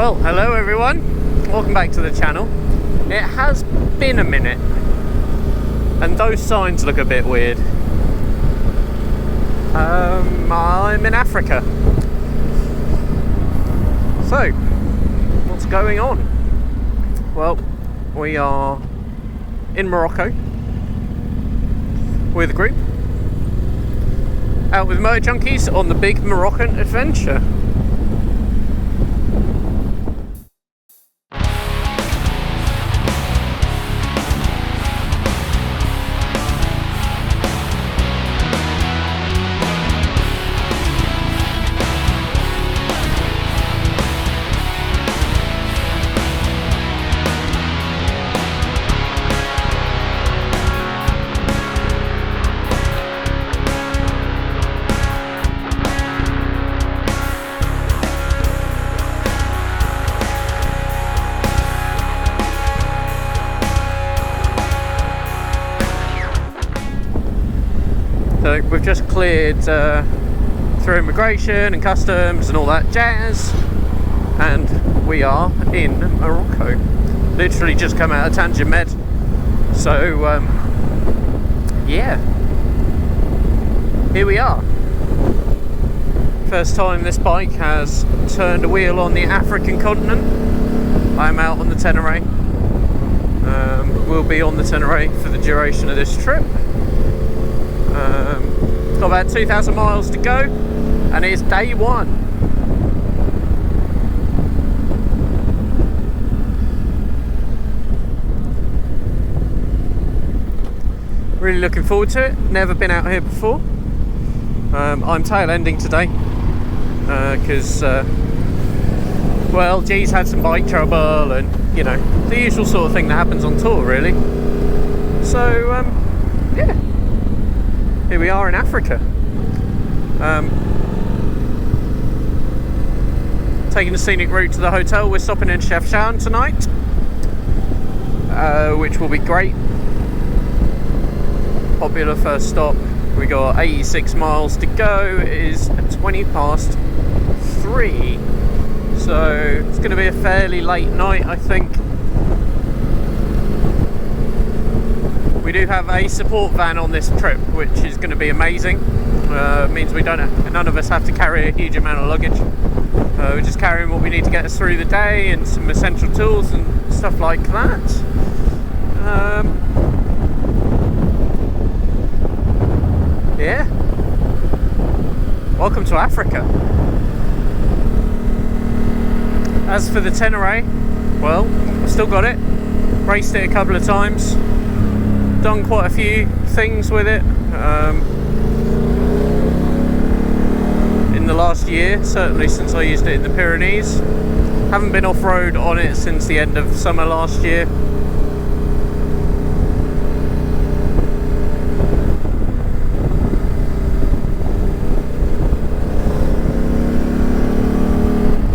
Well, hello everyone, welcome back to the channel. It has been a minute and those signs look a bit weird. I'm in Africa. So, what's going on? Well, we are in Morocco with a group out with Moto Junkies on the big Moroccan adventure. So we've just cleared through immigration and customs and all that jazz, and we are in Morocco. Literally just come out of Tangier Med. So yeah, here we are. First time this bike has turned a wheel on the African continent. I'm out on the Tenere. We'll be on the Tenere for the duration of this trip. Got about 2,000 miles to go, and it's day one. Really looking forward to it. Never been out here before. I'm tail ending today because well, G's had some bike trouble, and you know, the usual sort of thing that happens on tour, really. So yeah. Here we are in Africa. Taking the scenic route to the hotel. We're stopping in Chefchaouen tonight, which will be great. Popular first stop. We got 86 miles to go. It is 3:20. So it's going to be a fairly late night, I think. We do have a support van on this trip, which is going to be amazing. Means none of us have to carry a huge amount of luggage. We're just carrying what we need to get us through the day and some essential tools and stuff like that. Yeah. Welcome to Africa. As for the Tenere, well, I've still got it. Raced it a couple of times. Done quite a few things with it in the last year, certainly since I used it in the Pyrenees. Haven't been off-road on it since the end of summer last year.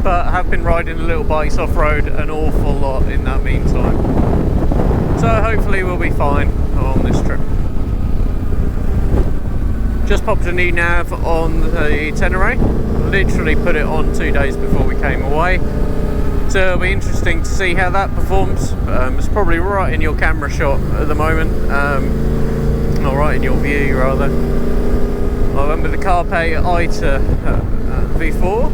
But I have been riding the little bikes off-road an awful lot in that meantime. So hopefully we'll be fine on this trip. Just popped a new nav on the Tenere. Literally put it on 2 days before we came away. So it'll be interesting to see how that performs. It's probably right in your camera shot at the moment. Not right in your view, rather. I went with the Carpe Ita V4.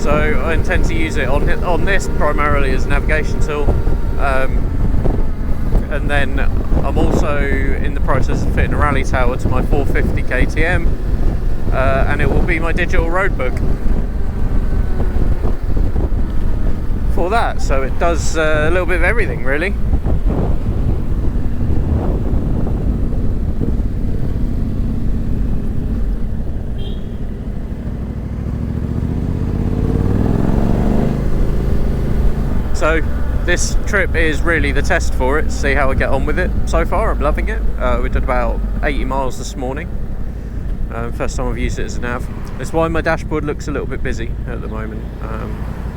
So I intend to use it on this primarily as a navigation tool. And then I'm also in the process of fitting a rally tower to my 450 KTM, and it will be my digital roadbook for that. So it does a little bit of everything, really. So this trip is really the test for it, see how I get on with it. So far I'm loving it. We did about 80 miles this morning. First time I've used it as a nav. That's why my dashboard looks a little bit busy at the moment,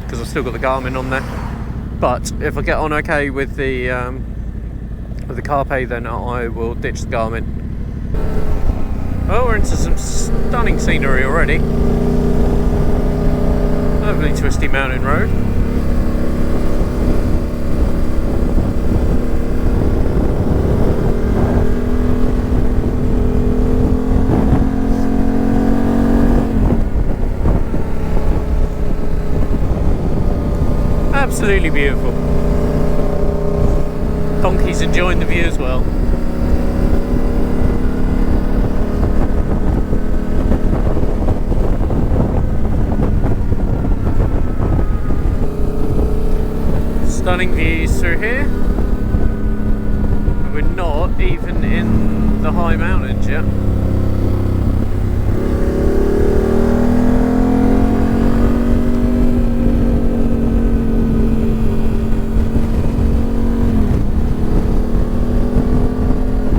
because I've still got the Garmin on there. But if I get on okay with the Carpe, then I will ditch the Garmin. Oh, we're into some stunning scenery already. Lovely twisty mountain road. Absolutely beautiful. Donkeys enjoying the view as well. Stunning views through here. And we're not even in the high mountains yet.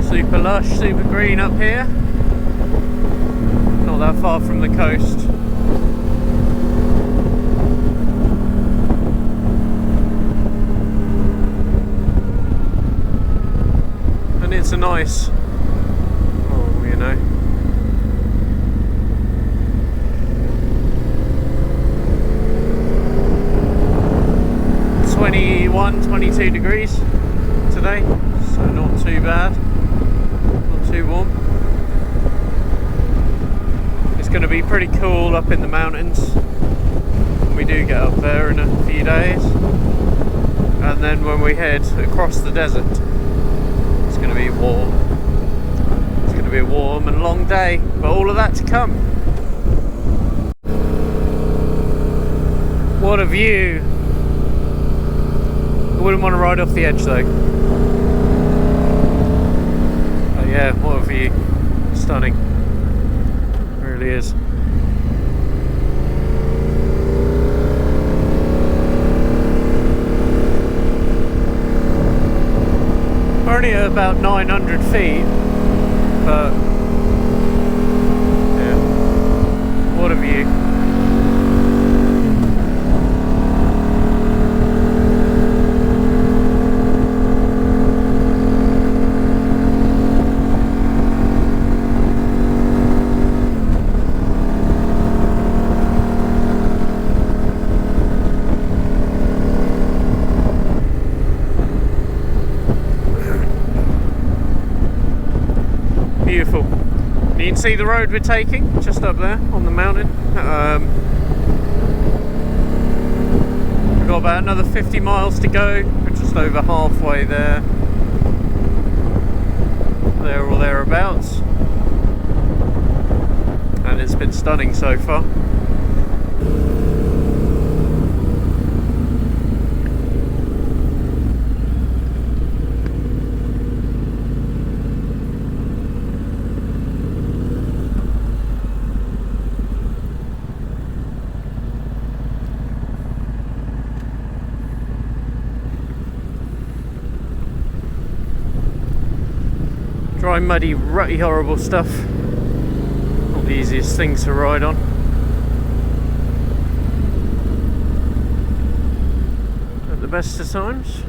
Super lush, super green up here. Not that far from the coast. And it's a nice, oh, you know, (21, 22 degrees today, so not too bad. Too warm. It's going to be pretty cool up in the mountains when we do get up there in a few days, and then when we head across the desert, it's going to be warm. It's going to be a warm and long day, but all of that to come. What a view! I wouldn't want to ride off the edge though. Yeah, what a view. Stunning. It really is. We're only at about 900 feet, but yeah, what a view. Beautiful. You can see the road we're taking just up there on the mountain. We've got about another 50 miles to go. We're just over halfway there or thereabouts, and it's been stunning so far. Dry, muddy, rutty, horrible stuff. Not the easiest things to ride on. At the best of times.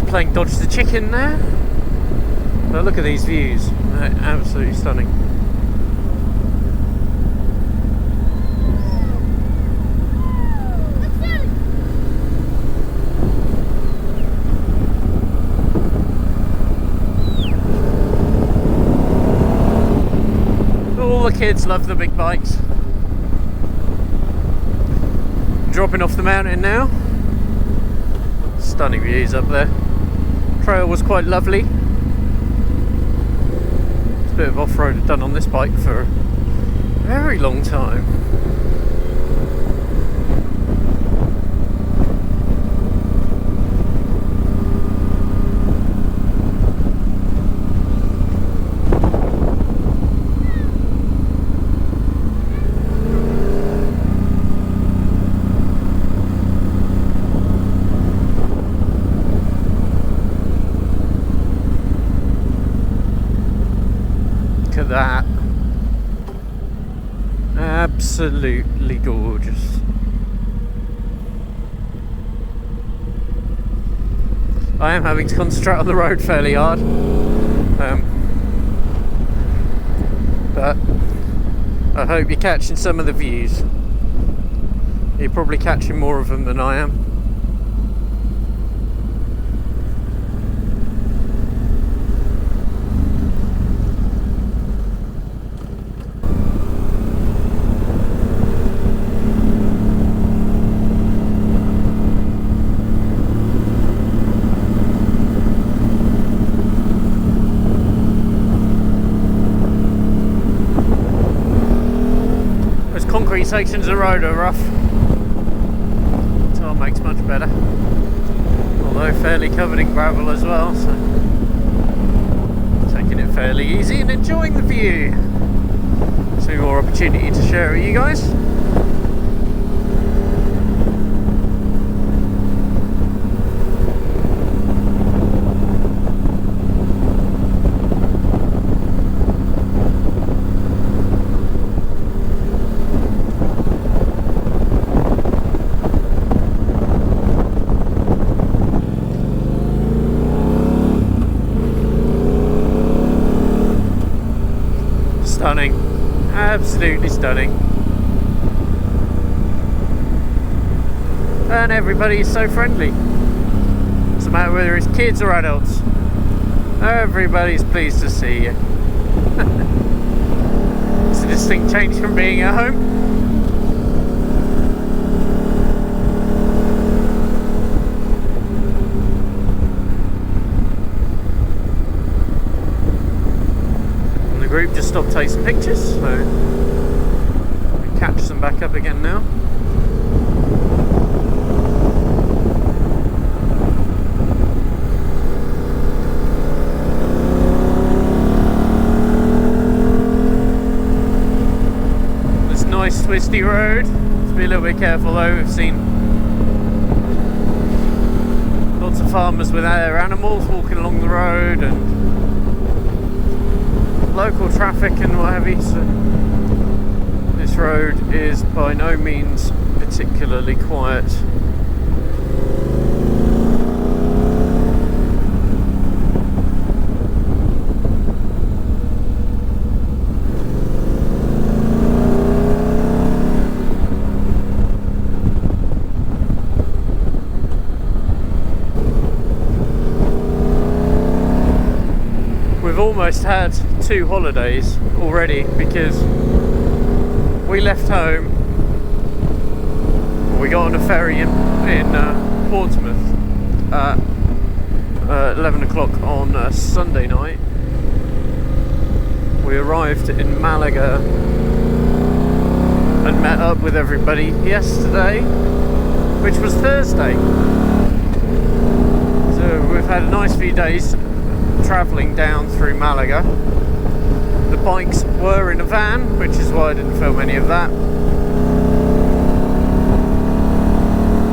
Playing dodge the chicken there, but look at these views. They're absolutely stunning. kids love the big bikes. Dropping off the mountain now. Stunning views up there. Trail was quite lovely. It's a bit of off-road I've done on this bike for a very long time. That absolutely gorgeous. I am having to concentrate on the road fairly hard, but I hope you're catching some of the views. You're probably catching more of them than I am. Concrete sections of road are rough. Tar makes much better, although fairly covered in gravel as well, so taking it fairly easy and enjoying the view. So more opportunity to share with you guys. Stunning, absolutely stunning. And everybody is so friendly. Doesn't matter whether it's kids or adults. Everybody's pleased to see you. It's a distinct change from being at home. Group just stopped taking pictures, so we catch them back up again now. This nice twisty road. Let's be a little bit careful though. We've seen lots of farmers with their animals walking along the road and local traffic and what have you, so this road is by no means particularly quiet. We've almost had 2 holidays already because we left home, we got on a ferry in Portsmouth at 11 o'clock on a Sunday night. We arrived in Malaga and met up with everybody yesterday, which was Thursday. So we've had a nice few days travelling down through Malaga. The bikes were in a van, which is why I didn't film any of that,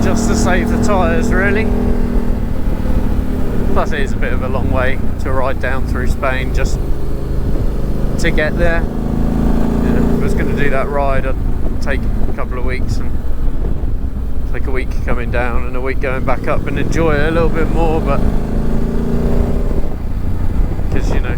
just to save the tyres really. Plus it is a bit of a long way to ride down through Spain just to get there. If I was going to do that ride, I'd take a couple of weeks and take a week coming down and a week going back up and enjoy it a little bit more, but because you know,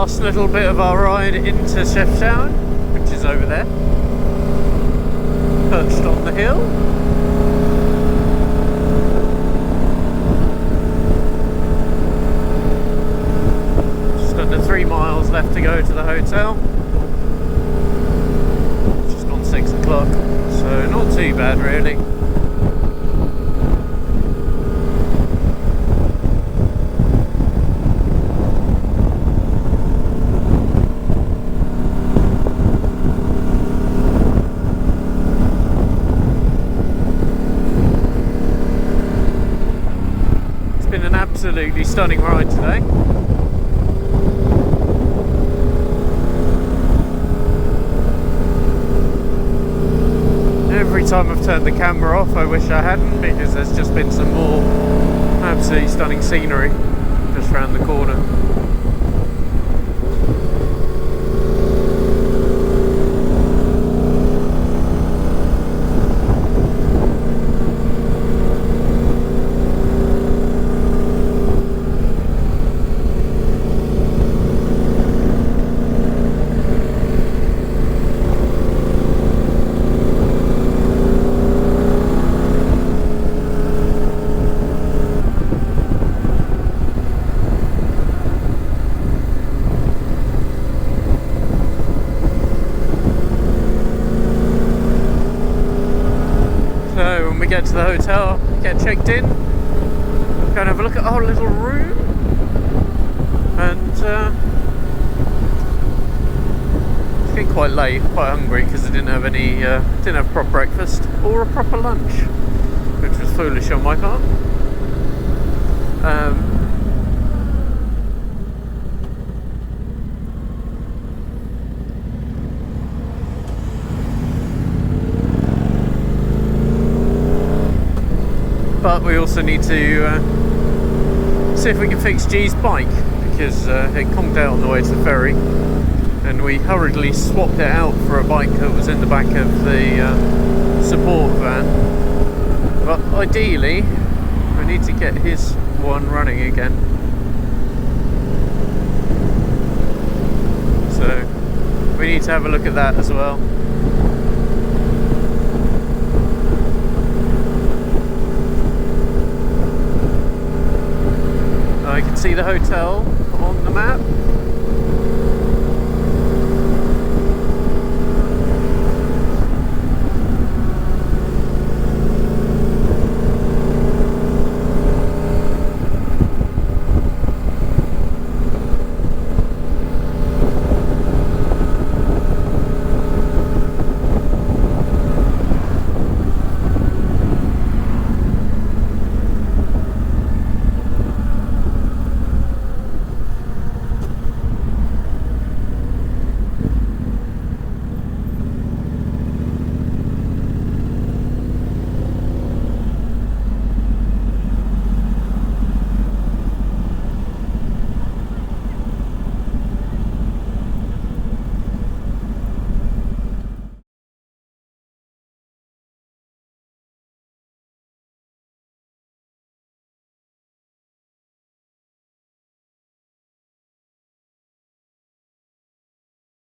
last little bit of our ride into Chefchaouen, which is over there, perched on the hill. Just under 3 miles left to go to the hotel. Just on 6 o'clock, so not too bad really. Absolutely stunning ride today. Every time I've turned the camera off, I wish I hadn't, because there's just been some more absolutely stunning scenery just around the corner. Get to the hotel, get checked in, go and have a look at our little room, and it's getting quite late, quite hungry because I didn't have any, didn't have a proper breakfast or a proper lunch, which was foolish on my part. But we also need to see if we can fix G's bike, because it conked out on the way to the ferry, and we hurriedly swapped it out for a bike that was in the back of the support van. But ideally, we need to get his one running again. So we need to have a look at that as well. I can see the hotel on the map.